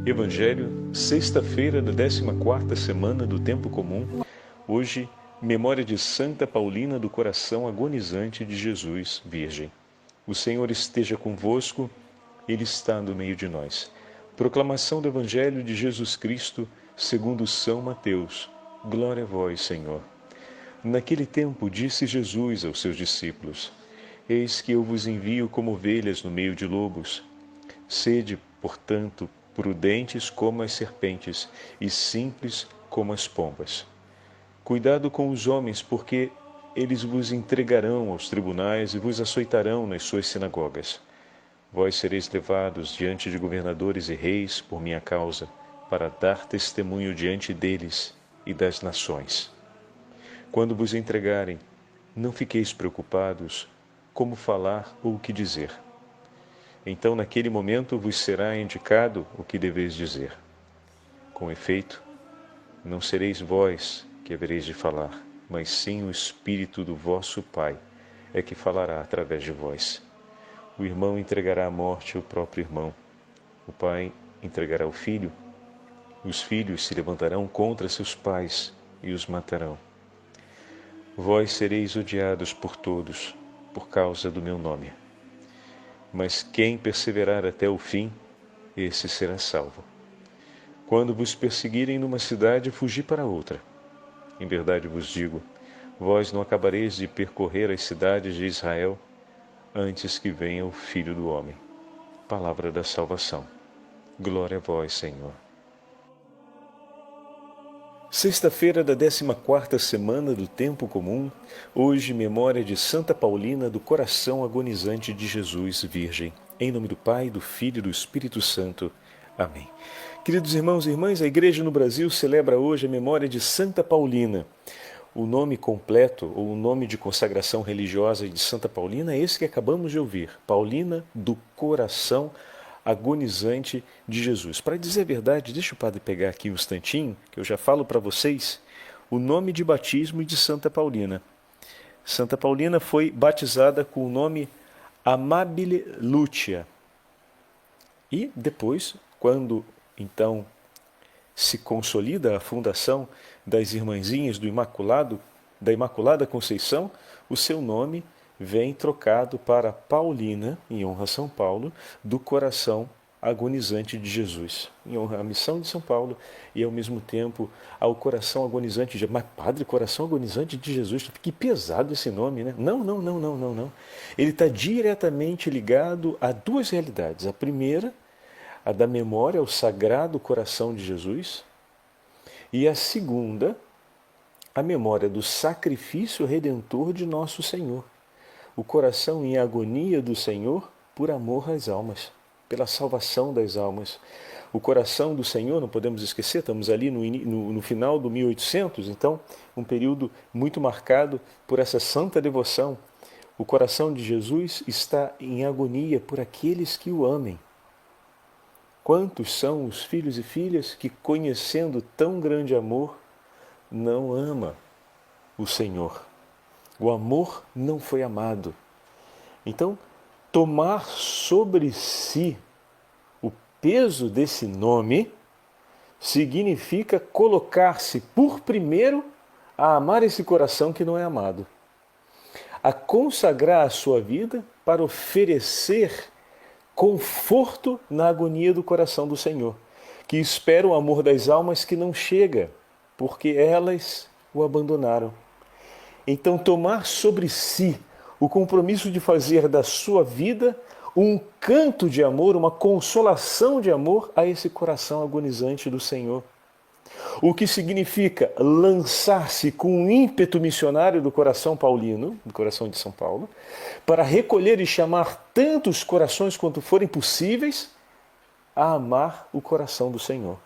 Evangelho, sexta-feira da 14ª semana do Tempo Comum. Hoje, memória de Santa Paulina do Coração Agonizante de Jesus, Virgem. O Senhor esteja convosco, Ele está no meio de nós. Proclamação do Evangelho de Jesus Cristo, segundo São Mateus. Glória a vós, Senhor. Naquele tempo disse Jesus aos seus discípulos: Eis que eu vos envio como ovelhas no meio de lobos. Sede, portanto, prudentes como as serpentes e simples como as pombas. Cuidado com os homens, porque eles vos entregarão aos tribunais e vos açoitarão nas suas sinagogas. Vós sereis levados diante de governadores e reis por minha causa, para dar testemunho diante deles e das nações. Quando vos entregarem, não fiqueis preocupados como falar ou o que dizer. Então, naquele momento, vos será indicado o que deveis dizer. Com efeito, não sereis vós que havereis de falar, mas sim o Espírito do vosso Pai é que falará através de vós. O irmão entregará à morte o próprio irmão. O pai entregará o filho. Os filhos se levantarão contra seus pais e os matarão. Vós sereis odiados por todos, por causa do meu nome. Mas quem perseverar até o fim, esse será salvo. Quando vos perseguirem numa cidade, fugi para outra. Em verdade vos digo, vós não acabareis de percorrer as cidades de Israel antes que venha o Filho do Homem. Palavra da salvação. Glória a vós, Senhor. Sexta-feira da 14ª semana do Tempo Comum, hoje memória de Santa Paulina do Coração Agonizante de Jesus, Virgem. Em nome do Pai, do Filho e do Espírito Santo. Amém. Queridos irmãos e irmãs, a Igreja no Brasil celebra hoje a memória de Santa Paulina. O nome completo, ou o nome de consagração religiosa de Santa Paulina é esse que acabamos de ouvir, Paulina do Coração Agonizante de Jesus. Para dizer a verdade, deixa o padre pegar aqui um instantinho, que eu já falo para vocês o nome de batismo de Santa Paulina. Santa Paulina foi batizada com o nome Amabile Lucia. E depois, quando então se consolida a fundação das Irmãzinhas da Imaculada Conceição, o seu nome vem trocado para Paulina, em honra a São Paulo, do Coração Agonizante de Jesus, em honra à missão de São Paulo e, ao mesmo tempo, ao Coração Agonizante de Jesus. Mas, Padre, Coração Agonizante de Jesus, que pesado esse nome, né? Não. Ele está diretamente ligado a duas realidades. A primeira, a da memória ao Sagrado Coração de Jesus, e a segunda, a memória do sacrifício redentor de nosso Senhor. O coração em agonia do Senhor por amor às almas, pela salvação das almas. O coração do Senhor, não podemos esquecer, estamos ali no final do 1800, então um período muito marcado por essa santa devoção. O coração de Jesus está em agonia por aqueles que o amem. Quantos são os filhos e filhas que, conhecendo tão grande amor, não ama o Senhor? O amor não foi amado. Então, tomar sobre si o peso desse nome significa colocar-se por primeiro a amar esse coração que não é amado, a consagrar a sua vida para oferecer conforto na agonia do coração do Senhor, que espera o amor das almas que não chega, porque elas o abandonaram. Então, tomar sobre si o compromisso de fazer da sua vida um canto de amor, uma consolação de amor a esse coração agonizante do Senhor. O que significa lançar-se com um ímpeto missionário do coração paulino, do coração de São Paulo, para recolher e chamar tantos corações quanto forem possíveis a amar o coração do Senhor.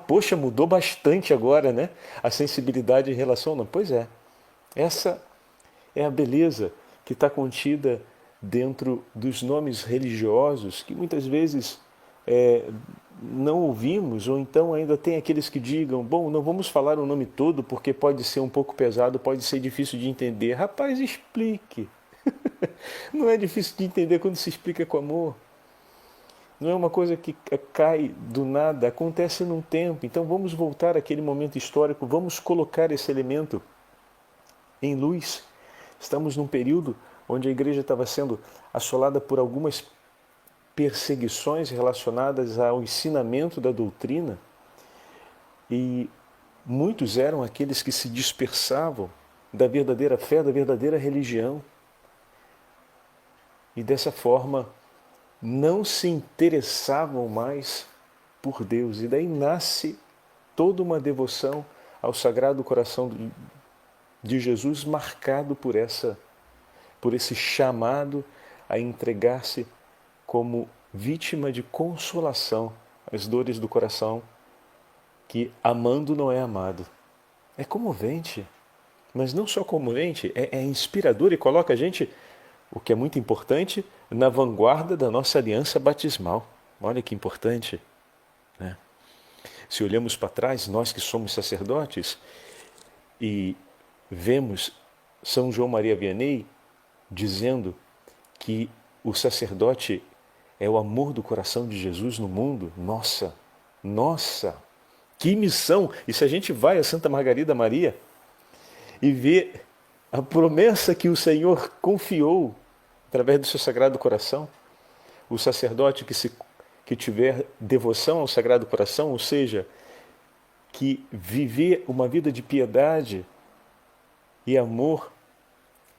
Poxa, mudou bastante agora, né? A sensibilidade em relação ao nome. Pois é, essa é a beleza que está contida dentro dos nomes religiosos que muitas vezes não ouvimos, ou então ainda tem aqueles que digam, bom, não vamos falar o nome todo porque pode ser um pouco pesado, pode ser difícil de entender. Rapaz, explique. Não é difícil de entender quando se explica com amor. Não é uma coisa que cai do nada, acontece num tempo. Então vamos voltar àquele momento histórico, vamos colocar esse elemento em luz. Estamos num período onde a igreja estava sendo assolada por algumas perseguições relacionadas ao ensinamento da doutrina, e muitos eram aqueles que se dispersavam da verdadeira fé, da verdadeira religião, e dessa forma não se interessavam mais por Deus. E daí nasce toda uma devoção ao Sagrado Coração de Jesus, marcado por esse chamado a entregar-se como vítima de consolação às dores do coração, que amando não é amado. É comovente, mas não só comovente, é inspirador e coloca a gente, o que é muito importante, na vanguarda da nossa aliança batismal. Olha que importante, né? Se olhamos para trás, nós que somos sacerdotes, e vemos São João Maria Vianney dizendo que o sacerdote é o amor do coração de Jesus no mundo. Nossa, que missão! E se a gente vai a Santa Margarida Maria e vê a promessa que o Senhor confiou através do seu Sagrado Coração, o sacerdote que tiver devoção ao Sagrado Coração, ou seja, que viver uma vida de piedade e amor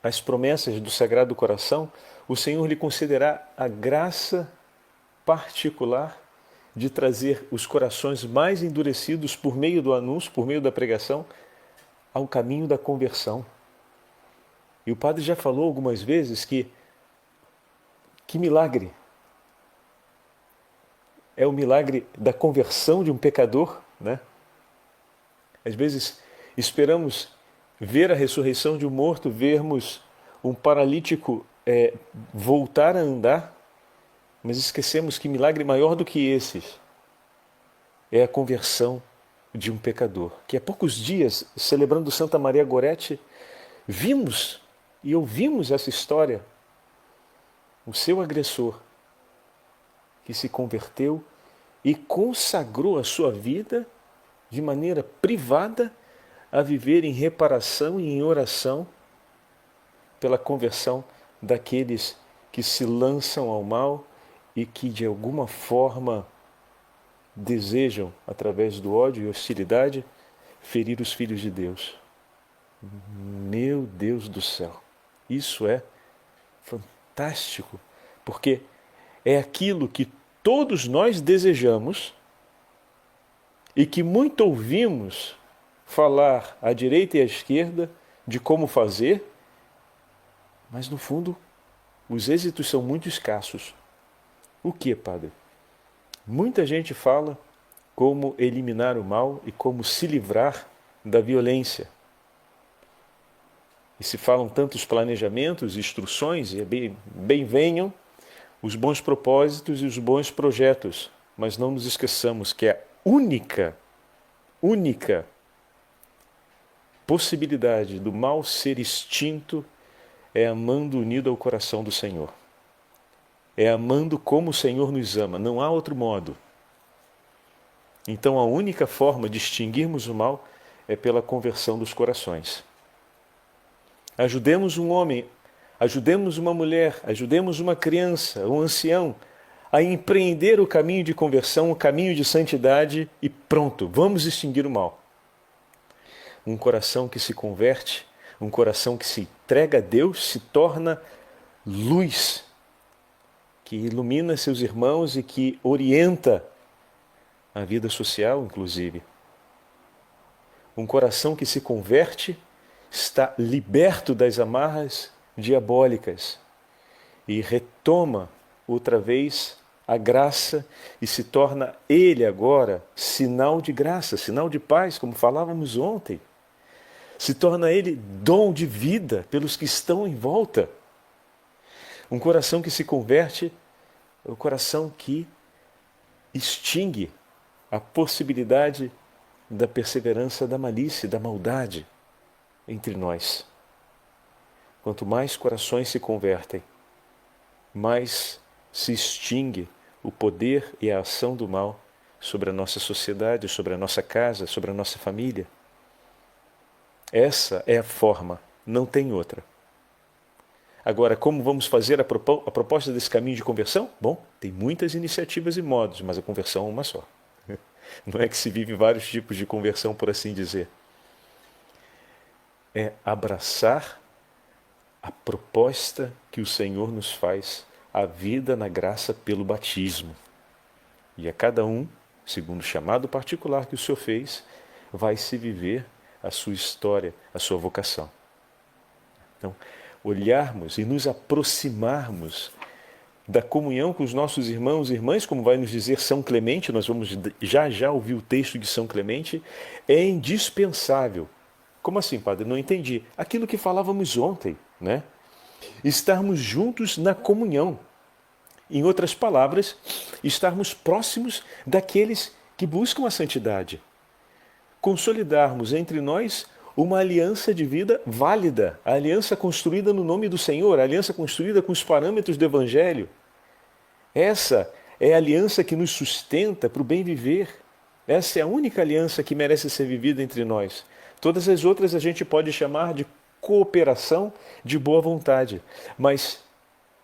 às promessas do Sagrado Coração, o Senhor lhe concederá a graça particular de trazer os corações mais endurecidos por meio do anúncio, por meio da pregação, ao caminho da conversão. E o padre já falou algumas vezes que milagre é o milagre da conversão de um pecador, né? Às vezes esperamos ver a ressurreição de um morto, vermos um paralítico voltar a andar, mas esquecemos que milagre maior do que esses é a conversão de um pecador. Que há poucos dias, celebrando Santa Maria Gorete, vimos e ouvimos essa história. O seu agressor, que se converteu e consagrou a sua vida de maneira privada a viver em reparação e em oração pela conversão daqueles que se lançam ao mal e que de alguma forma desejam, através do ódio e hostilidade, ferir os filhos de Deus. Meu Deus do céu! Isso é fantástico, porque é aquilo que todos nós desejamos e que muito ouvimos falar à direita e à esquerda de como fazer, mas no fundo os êxitos são muito escassos. O que, padre? Muita gente fala como eliminar o mal e como se livrar da violência. E se falam tantos planejamentos, instruções, e bem venham os bons propósitos e os bons projetos, mas não nos esqueçamos que a única possibilidade do mal ser extinto é amando unido ao coração do Senhor. É amando como o Senhor nos ama, não há outro modo. Então a única forma de extinguirmos o mal é pela conversão dos corações. Ajudemos um homem, ajudemos uma mulher, ajudemos uma criança, um ancião a empreender o caminho de conversão, o caminho de santidade e pronto, vamos extinguir o mal. Um coração que se converte, um coração que se entrega a Deus, se torna luz, que ilumina seus irmãos e que orienta a vida social, inclusive. Um coração que se converte está liberto das amarras diabólicas e retoma outra vez a graça e se torna ele agora sinal de graça, sinal de paz, como falávamos ontem. Se torna ele dom de vida pelos que estão em volta. Um coração que se converte é o coração que extingue a possibilidade da perseverança da malícia, da maldade entre nós. Quanto mais corações se convertem, mais se extingue o poder e a ação do mal sobre a nossa sociedade, sobre a nossa casa, sobre a nossa família. Essa é a forma, não tem outra. Agora, como vamos fazer a proposta desse caminho de conversão? Bom, tem muitas iniciativas e modos, mas a conversão é uma só. Não é que se vive vários tipos de conversão, por assim dizer. É abraçar a proposta que o Senhor nos faz, a vida na graça pelo batismo. E a cada um, segundo o chamado particular que o Senhor fez, vai se viver a sua história, a sua vocação. Então, olharmos e nos aproximarmos da comunhão com os nossos irmãos e irmãs, como vai nos dizer São Clemente, nós vamos já ouvir o texto de São Clemente, é indispensável. Como assim, padre? Não entendi. Aquilo que falávamos ontem, né? Estarmos juntos na comunhão. Em outras palavras, estarmos próximos daqueles que buscam a santidade. Consolidarmos entre nós uma aliança de vida válida, a aliança construída no nome do Senhor, a aliança construída com os parâmetros do Evangelho. Essa é a aliança que nos sustenta para o bem viver. Essa é a única aliança que merece ser vivida entre nós. Todas as outras a gente pode chamar de cooperação de boa vontade. Mas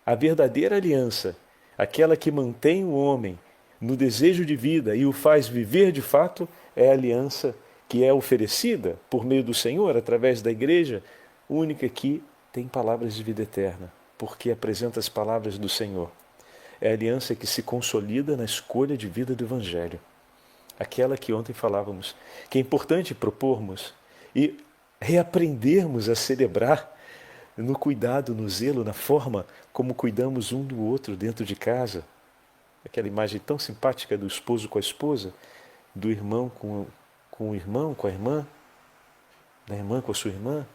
a verdadeira aliança, aquela que mantém o homem no desejo de vida e o faz viver de fato, é a aliança que é oferecida por meio do Senhor, através da igreja, única que tem palavras de vida eterna, porque apresenta as palavras do Senhor. É a aliança que se consolida na escolha de vida do Evangelho. Aquela que ontem falávamos, que é importante propormos e reaprendermos a celebrar no cuidado, no zelo, na forma como cuidamos um do outro dentro de casa. Aquela imagem tão simpática do esposo com a esposa, do irmão com o irmão, com a irmã, da irmã com a sua irmã.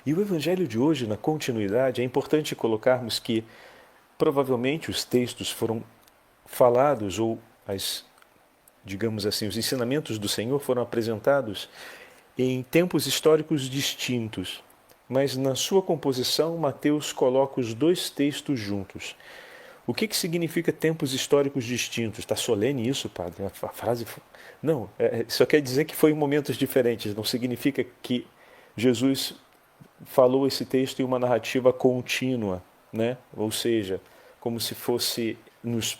E o Evangelho de hoje, na continuidade, é importante colocarmos que provavelmente os textos foram falados, ou digamos assim, os ensinamentos do Senhor foram apresentados em tempos históricos distintos. Mas na sua composição, Mateus coloca os dois textos juntos. O que significa tempos históricos distintos? Está solene isso, padre? A frase... Não, só quer dizer que foi em momentos diferentes. Não significa que Jesus falou esse texto em uma narrativa contínua, né? Ou seja, como se fosse nos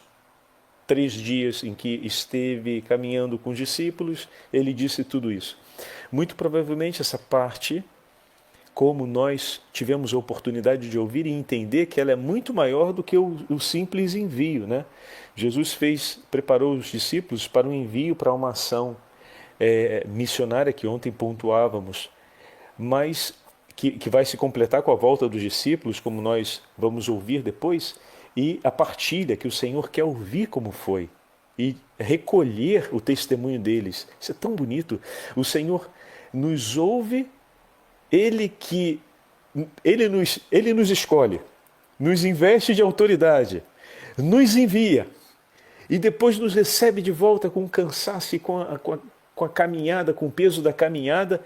3 dias em que esteve caminhando com os discípulos, ele disse tudo isso. Muito provavelmente essa parte, como nós tivemos a oportunidade de ouvir e entender, que ela é muito maior do que o simples envio, né? Jesus preparou os discípulos para um envio, para uma ação missionária que ontem pontuávamos, mas que vai se completar com a volta dos discípulos, como nós vamos ouvir depois, e a partilha que o Senhor quer ouvir como foi, e recolher o testemunho deles. Isso é tão bonito. O Senhor nos ouve, Ele nos escolhe, nos investe de autoridade, nos envia e depois nos recebe de volta com o cansaço e com a caminhada, com o peso da caminhada,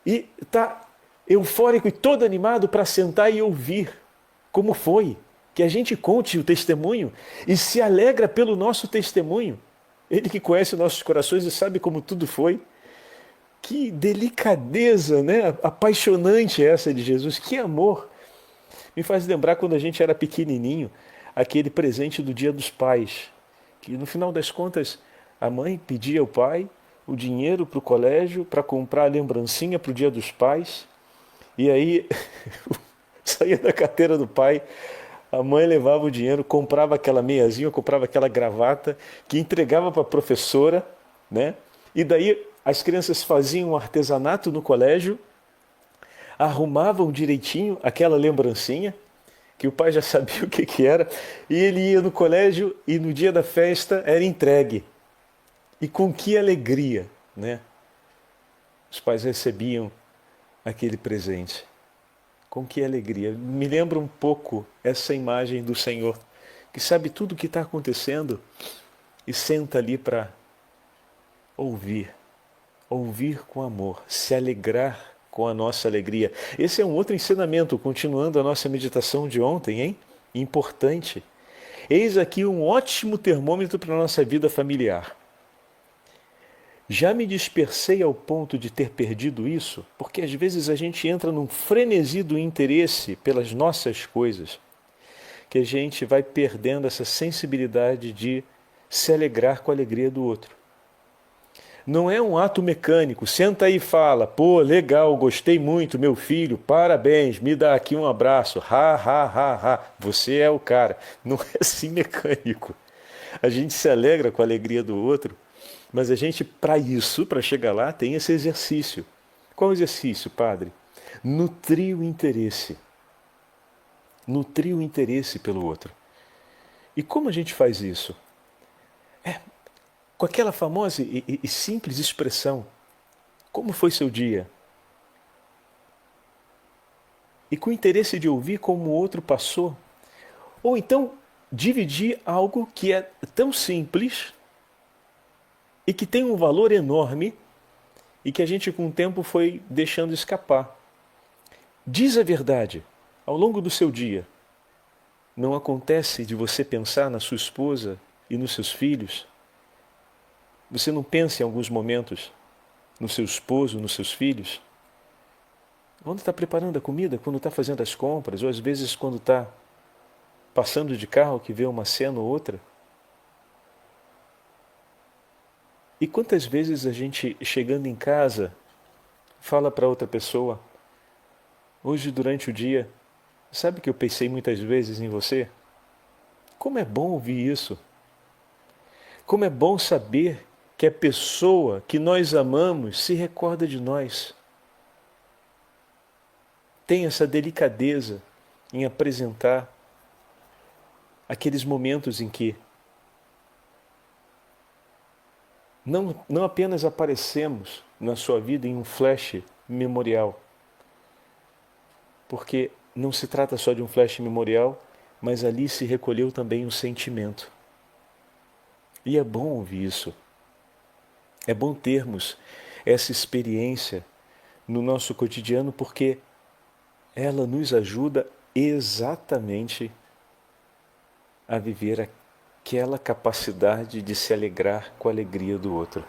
e está eufórico e todo animado para sentar e ouvir como foi, que a gente conte o testemunho e se alegra pelo nosso testemunho. Ele que conhece nossos corações e sabe como tudo foi. Que delicadeza, né? Apaixonante essa de Jesus, que amor. Me faz lembrar quando a gente era pequenininho, aquele presente do Dia dos Pais, que no final das contas a mãe pedia ao pai o dinheiro para o colégio para comprar a lembrancinha para o Dia dos Pais, e aí saía da carteira do pai, a mãe levava o dinheiro, comprava aquela meiazinha, comprava aquela gravata, que entregava para a professora, né? E daí as crianças faziam um artesanato no colégio, arrumavam direitinho aquela lembrancinha, que o pai já sabia o que era, e ele ia no colégio e no dia da festa era entregue. E com que alegria, né? Os pais recebiam aquele presente. Com que alegria. Me lembra um pouco essa imagem do Senhor, que sabe tudo o que está acontecendo e senta ali para ouvir com amor, se alegrar com a nossa alegria. Esse é um outro ensinamento, continuando a nossa meditação de ontem, hein? importante. Eis aqui um ótimo termômetro para a nossa vida familiar. Já me dispersei ao ponto de ter perdido isso? Porque às vezes a gente entra num frenesi do interesse pelas nossas coisas, que a gente vai perdendo essa sensibilidade de se alegrar com a alegria do outro. Não é um ato mecânico, senta aí e fala, pô, legal, gostei muito, meu filho, parabéns, me dá aqui um abraço, ha, ha, ha, ha, você é o cara. Não é assim mecânico. A gente se alegra com a alegria do outro, mas a gente, para isso, para chegar lá, tem esse exercício. Qual exercício, padre? Nutrir o interesse. Nutrir o interesse pelo outro. E como a gente faz isso? Com aquela famosa e simples expressão, como foi seu dia? E com o interesse de ouvir como o outro passou. Ou então, dividir algo que é tão simples e que tem um valor enorme e que a gente com o tempo foi deixando escapar. Diz a verdade, ao longo do seu dia, não acontece de você pensar na sua esposa e nos seus filhos? Você não pensa em alguns momentos no seu esposo, nos seus filhos? Quando está preparando a comida, quando está fazendo as compras, ou às vezes quando está passando de carro que vê uma cena ou outra? E quantas vezes a gente, chegando em casa, fala para outra pessoa, hoje durante o dia, sabe que eu pensei muitas vezes em você? Como é bom ouvir isso. Como é bom saber que a pessoa que nós amamos se recorda de nós. Tem essa delicadeza em apresentar aqueles momentos em que não apenas aparecemos na sua vida em um flash memorial, porque não se trata só de um flash memorial, mas ali se recolheu também um sentimento. E é bom ouvir isso. É bom termos essa experiência no nosso cotidiano, porque ela nos ajuda exatamente a viver aquela capacidade de se alegrar com a alegria do outro.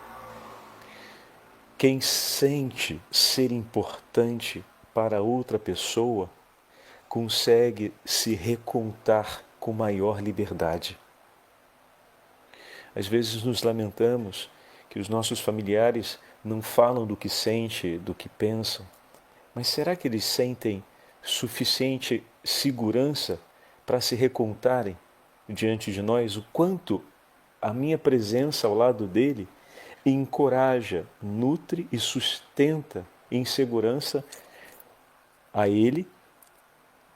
Quem sente ser importante para outra pessoa consegue se recontar com maior liberdade. Às vezes nos lamentamos que os nossos familiares não falam do que sentem, do que pensam, mas será que eles sentem suficiente segurança para se recontarem diante de nós o quanto a minha presença ao lado dele encoraja, nutre e sustenta em segurança a ele,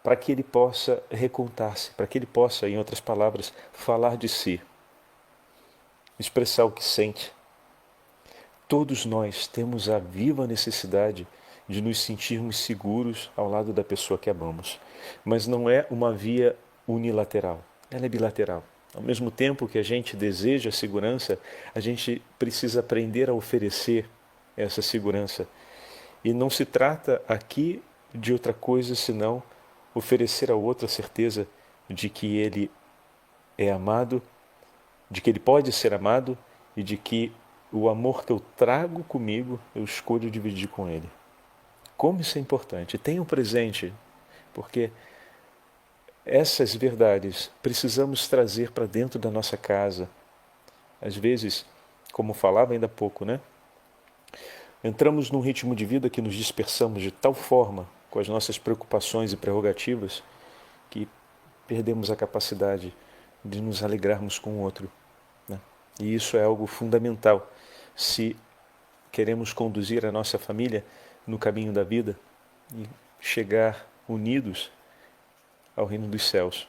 para que ele possa recontar-se, para que ele possa, em outras palavras, falar de si, expressar o que sente. Todos nós temos a viva necessidade de nos sentirmos seguros ao lado da pessoa que amamos, mas não é uma via unilateral, ela é bilateral. Ao mesmo tempo que a gente deseja segurança, a gente precisa aprender a oferecer essa segurança. E não se trata aqui de outra coisa senão oferecer ao outro a certeza de que ele é amado, de que ele pode ser amado e de que o amor que eu trago comigo, eu escolho dividir com ele. Como isso é importante. Tenham presente, porque essas verdades precisamos trazer para dentro da nossa casa. Às vezes, como falava ainda há pouco, né? Entramos num ritmo de vida que nos dispersamos de tal forma com as nossas preocupações e prerrogativas que perdemos a capacidade de nos alegrarmos com o outro, né? E isso é algo fundamental se queremos conduzir a nossa família no caminho da vida e chegar unidos ao reino dos céus.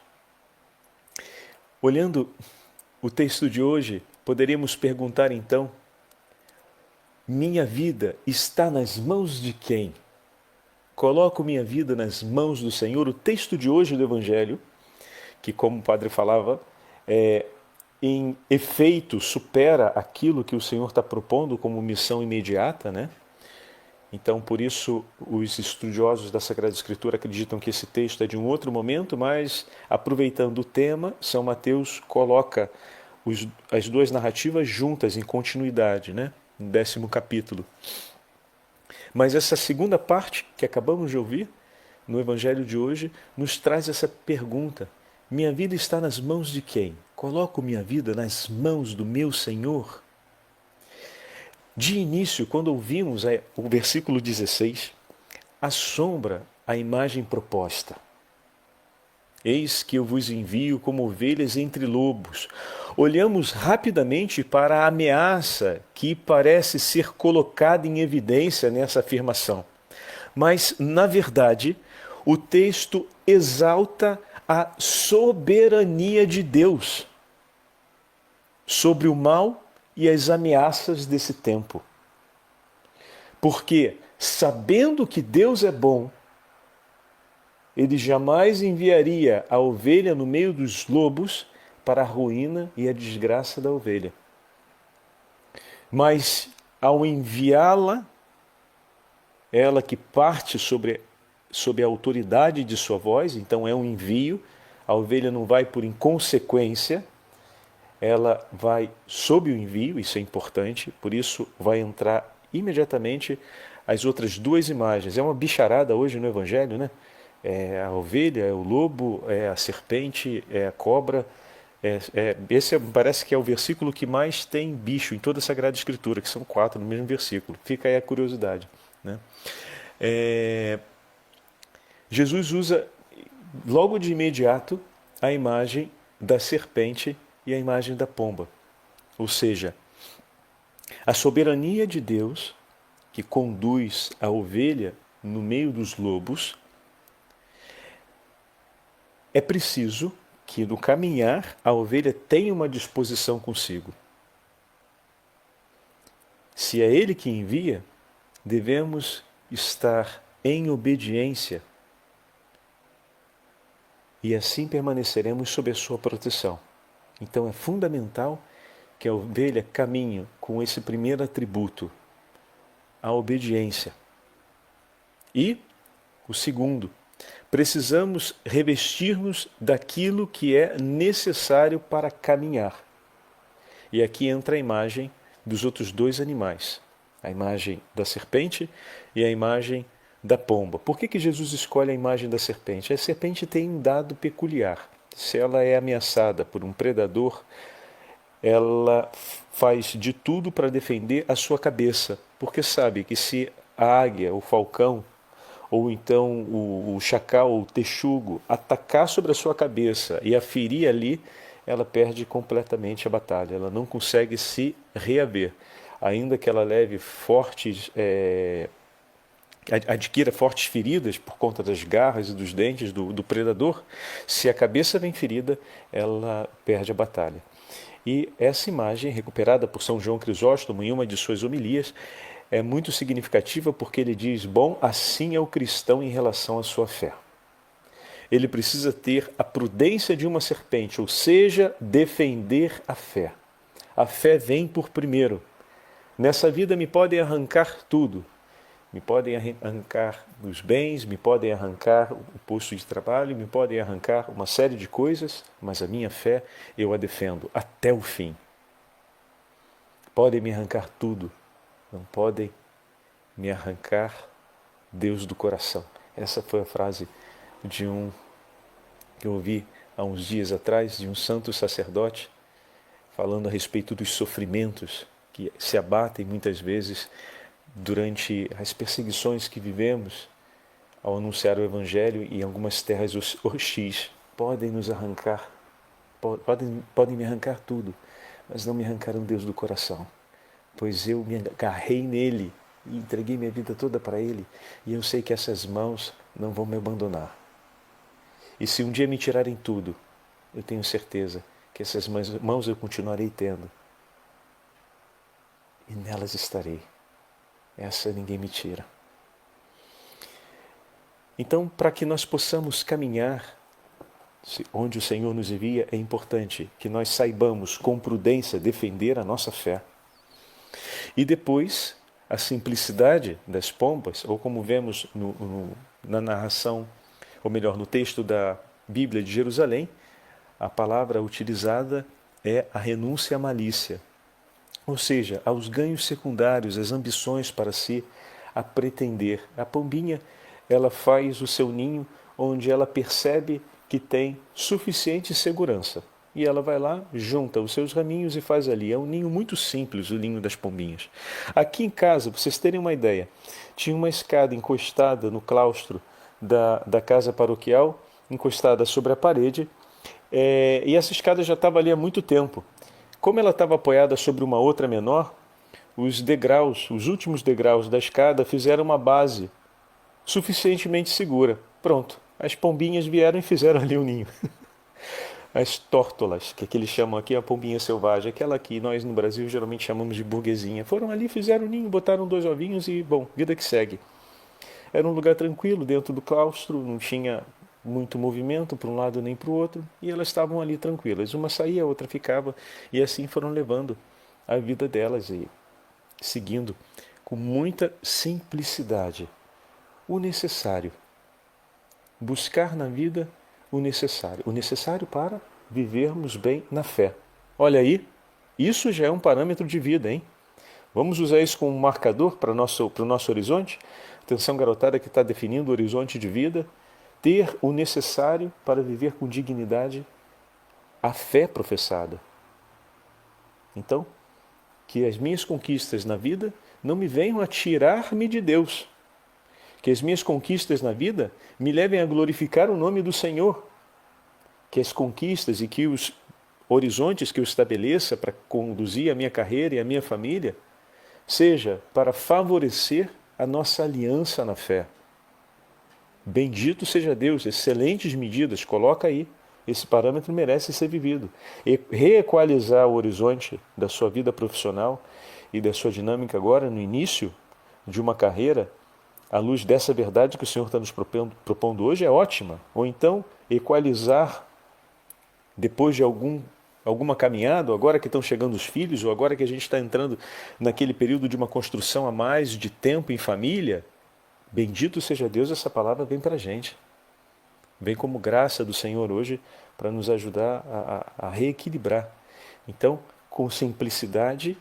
Olhando o texto de hoje, poderíamos perguntar então: minha vida está nas mãos de quem? Coloco minha vida nas mãos do Senhor. O texto de hoje do Evangelho, que como o padre falava, em efeito supera aquilo que o Senhor está propondo como missão imediata, né? Então, por isso, os estudiosos da Sagrada Escritura acreditam que esse texto é de um outro momento, mas, aproveitando o tema, São Mateus coloca as duas narrativas juntas, em continuidade, né? No 10º capítulo. Mas essa segunda parte, que acabamos de ouvir, no Evangelho de hoje, nos traz essa pergunta: minha vida está nas mãos de quem? Coloco minha vida nas mãos do meu Senhor? De início, quando ouvimos o versículo 16, assombra a imagem proposta. Eis que eu vos envio como ovelhas entre lobos. Olhamos rapidamente para a ameaça que parece ser colocada em evidência nessa afirmação. Mas, na verdade, o texto exalta a soberania de Deus sobre o mal e as ameaças desse tempo. Porque, sabendo que Deus é bom, ele jamais enviaria a ovelha no meio dos lobos para a ruína e a desgraça da ovelha. Mas, ao enviá-la, ela que parte sob a autoridade de sua voz, então é um envio, a ovelha não vai por inconsequência, ela vai sob o envio, isso é importante, por isso vai entrar imediatamente as outras duas imagens. É uma bicharada hoje no Evangelho, né? É a ovelha, é o lobo, é a serpente, é a cobra. Esse parece que é o versículo que mais tem bicho em toda a Sagrada Escritura, que são 4 no mesmo versículo. Fica aí a curiosidade, né? Jesus usa logo de imediato a imagem da serpente e a imagem da pomba. Ou seja, a soberania de Deus que conduz a ovelha no meio dos lobos, é preciso que no caminhar a ovelha tenha uma disposição consigo. Se é Ele que envia, devemos estar em obediência e assim permaneceremos sob a sua proteção. Então é fundamental que a ovelha caminhe com esse primeiro atributo, a obediência. E o segundo, precisamos revestir-nos daquilo que é necessário para caminhar. E aqui entra a imagem dos outros dois animais, a imagem da serpente e a imagem da pomba. Por que Jesus escolhe a imagem da serpente? A serpente tem um dado peculiar. Se ela é ameaçada por um predador, ela faz de tudo para defender a sua cabeça, porque sabe que se a águia, o falcão, ou então o chacal, o texugo, atacar sobre a sua cabeça e a ferir ali, ela perde completamente a batalha, ela não consegue se reaver. Ainda que ela leve adquira fortes feridas por conta das garras e dos dentes do predador, se a cabeça vem ferida, ela perde a batalha. E essa imagem, recuperada por São João Crisóstomo em uma de suas homilias, é muito significativa porque ele diz: bom, assim é o cristão em relação à sua fé. Ele precisa ter a prudência de uma serpente, ou seja, defender a fé. A fé vem por primeiro. Nessa vida me podem arrancar tudo. Me podem arrancar os bens, me podem arrancar o posto de trabalho, me podem arrancar uma série de coisas, mas a minha fé eu a defendo até o fim. Podem me arrancar tudo, não podem me arrancar Deus do coração. Essa foi a frase que eu ouvi há uns dias atrás, de um santo sacerdote, falando a respeito dos sofrimentos que se abatem muitas vezes durante as perseguições que vivemos ao anunciar o Evangelho em algumas terras hostis. Podem nos arrancar, podem me arrancar tudo, mas não me arrancarão Deus do coração, pois eu me agarrei nele e entreguei minha vida toda para Ele, e eu sei que essas mãos não vão me abandonar. E se um dia me tirarem tudo, eu tenho certeza que essas mãos eu continuarei tendo, e nelas estarei. Essa ninguém me tira. Então, para que nós possamos caminhar onde o Senhor nos envia, é importante que nós saibamos com prudência defender a nossa fé. E depois, a simplicidade das pompas, ou como vemos na narração, ou melhor, no texto da Bíblia de Jerusalém, a palavra utilizada é a renúncia à malícia, ou seja, aos ganhos secundários, às ambições para si, a pretender. A pombinha, ela faz o seu ninho onde ela percebe que tem suficiente segurança. E ela vai lá, junta os seus raminhos e faz ali. É um ninho muito simples, o ninho das pombinhas. Aqui em casa, para vocês terem uma ideia, tinha uma escada encostada no claustro da casa paroquial, encostada sobre a parede, e essa escada já estava ali há muito tempo. Como ela estava apoiada sobre uma outra menor, os degraus, os últimos degraus da escada fizeram uma base suficientemente segura. Pronto, as pombinhas vieram e fizeram ali um ninho. As tórtolas, que eles chamam aqui a pombinha selvagem, aquela que nós no Brasil geralmente chamamos de burguesinha, foram ali, fizeram um ninho, botaram 2 ovinhos e, bom, vida que segue. Era um lugar tranquilo dentro do claustro, não tinha muito movimento para um lado nem para o outro, e elas estavam ali tranquilas. Uma saía, a outra ficava, e assim foram levando a vida delas e seguindo com muita simplicidade o necessário. Buscar na vida o necessário para vivermos bem na fé. Olha aí, isso já é um parâmetro de vida, hein? Vamos usar isso como um marcador para o nosso horizonte? Atenção, garotada que está definindo o horizonte de vida. Ter o necessário para viver com dignidade a fé professada. Então, que as minhas conquistas na vida não me venham a tirar-me de Deus. Que as minhas conquistas na vida me levem a glorificar o nome do Senhor. Que as conquistas e que os horizontes que eu estabeleça para conduzir a minha carreira e a minha família seja para favorecer a nossa aliança na fé. Bendito seja Deus, excelentes medidas, coloca aí. Esse parâmetro merece ser vivido. E reequalizar o horizonte da sua vida profissional e da sua dinâmica agora, no início de uma carreira, à luz dessa verdade que o Senhor está nos propondo hoje, é ótima. Ou então, equalizar, depois de alguma caminhada, agora que estão chegando os filhos, ou agora que a gente está entrando naquele período de uma construção a mais de tempo em família, bendito seja Deus, essa palavra vem para a gente. Vem como graça do Senhor hoje para nos ajudar a reequilibrar. Então, com simplicidade,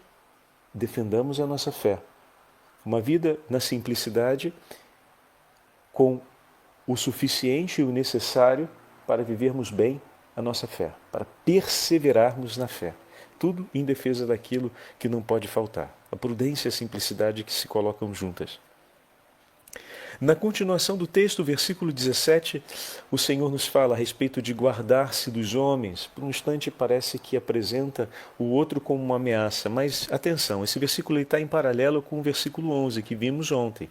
defendamos a nossa fé. Uma vida na simplicidade, com o suficiente e o necessário para vivermos bem a nossa fé, para perseverarmos na fé. Tudo em defesa daquilo que não pode faltar. A prudência e a simplicidade que se colocam juntas. Na continuação do texto, versículo 17, o Senhor nos fala a respeito de guardar-se dos homens. Por um instante parece que apresenta o outro como uma ameaça, mas atenção, esse versículo está em paralelo com o versículo 11 que vimos ontem.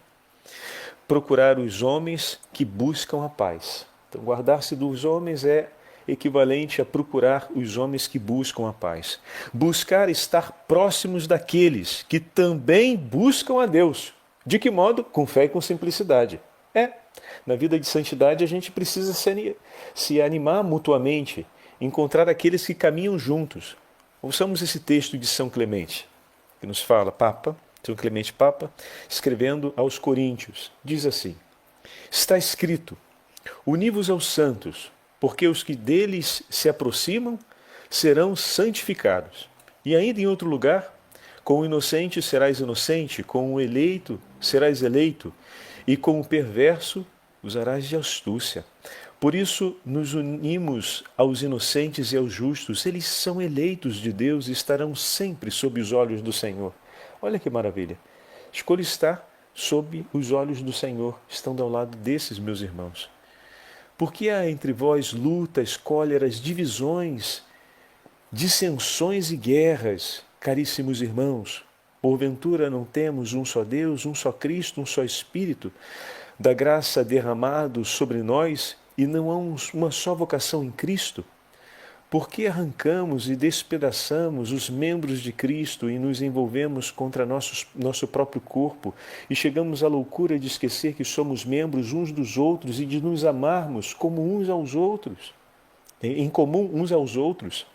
Procurar os homens que buscam a paz. Então, guardar-se dos homens é equivalente a procurar os homens que buscam a paz. Buscar estar próximos daqueles que também buscam a Deus. De que modo? Com fé e com simplicidade. Na vida de santidade a gente precisa se animar mutuamente, encontrar aqueles que caminham juntos. Ouçamos esse texto de São Clemente, que nos fala, São Clemente Papa, escrevendo aos Coríntios, diz assim: está escrito, uni-vos aos santos, porque os que deles se aproximam serão santificados. E ainda em outro lugar, com o inocente serás inocente, com o eleito serás eleito, e com o perverso usarás de astúcia. Por isso nos unimos aos inocentes e aos justos. Eles são eleitos de Deus e estarão sempre sob os olhos do Senhor. Olha que maravilha. Escolha estar sob os olhos do Senhor, estando ao lado desses meus irmãos. Porque há entre vós lutas, cóleras, divisões, dissensões e guerras, caríssimos irmãos. Porventura não temos um só Deus, um só Cristo, um só Espírito, da graça derramado sobre nós, e não há uma só vocação em Cristo? Por que arrancamos e despedaçamos os membros de Cristo e nos envolvemos contra nosso próprio corpo e chegamos à loucura de esquecer que somos membros uns dos outros e de nos amarmos como uns aos outros, em comum uns aos outros?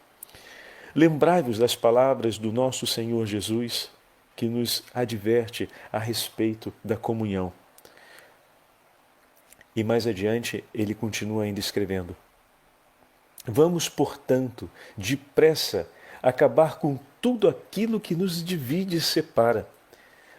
Lembrai-vos das palavras do nosso Senhor Jesus. que nos adverte a respeito da comunhão. E mais adiante, ele continua ainda escrevendo: vamos, portanto, depressa acabar com tudo aquilo que nos divide e separa.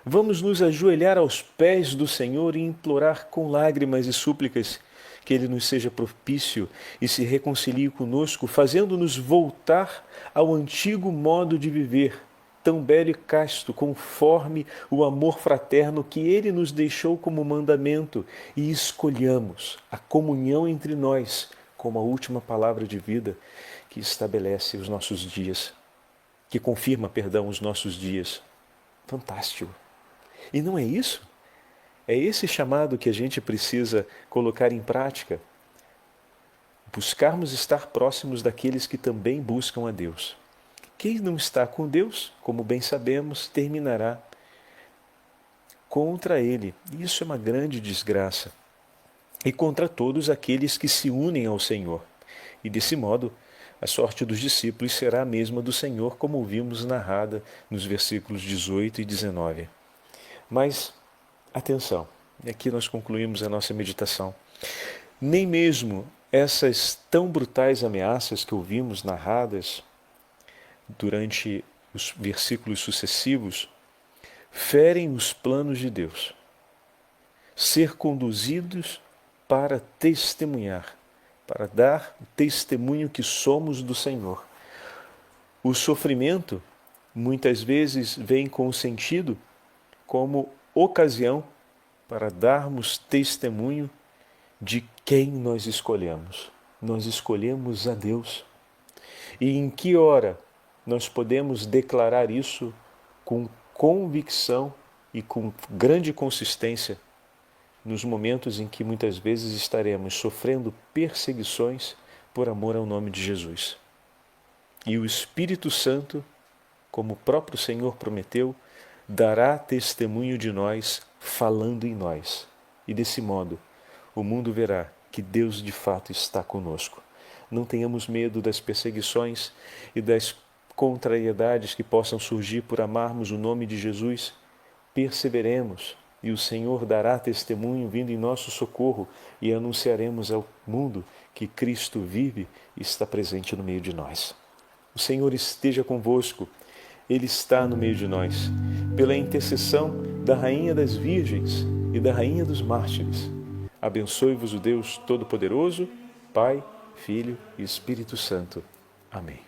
Vamos nos ajoelhar aos pés do Senhor e implorar com lágrimas e súplicas que Ele nos seja propício e se reconcilie conosco, fazendo-nos voltar ao antigo modo de viver, tão belo e casto, conforme o amor fraterno que Ele nos deixou como mandamento, e escolhamos a comunhão entre nós como a última palavra de vida que estabelece os nossos dias, que confirma, os nossos dias. Fantástico! E não é isso? É esse chamado que a gente precisa colocar em prática. Buscarmos estar próximos daqueles que também buscam a Deus. Quem não está com Deus, como bem sabemos, terminará contra Ele. Isso é uma grande desgraça. E contra todos aqueles que se unem ao Senhor. E desse modo, a sorte dos discípulos será a mesma do Senhor, como ouvimos narrada nos versículos 18 e 19. Mas, atenção, e aqui nós concluímos a nossa meditação. Nem mesmo essas tão brutais ameaças que ouvimos narradas durante os versículos sucessivos ferem os planos de Deus. Ser conduzidos para testemunhar, para dar o testemunho que somos do Senhor. O sofrimento muitas vezes vem com o sentido como ocasião para darmos testemunho de quem nós escolhemos. Nós escolhemos a Deus. E em que hora nós podemos declarar isso com convicção e com grande consistência? Nos momentos em que muitas vezes estaremos sofrendo perseguições por amor ao nome de Jesus. E o Espírito Santo, como o próprio Senhor prometeu, dará testemunho de nós, falando em nós. E desse modo, o mundo verá que Deus de fato está conosco. Não tenhamos medo das perseguições e das contrariedades que possam surgir por amarmos o nome de Jesus. Perseveremos e o Senhor dará testemunho vindo em nosso socorro e anunciaremos ao mundo que Cristo vive e está presente no meio de nós. O Senhor esteja convosco. Ele está no meio de nós, pela intercessão da Rainha das Virgens e da Rainha dos Mártires. Abençoe-vos o Deus Todo-Poderoso, Pai, Filho e Espírito Santo. Amém.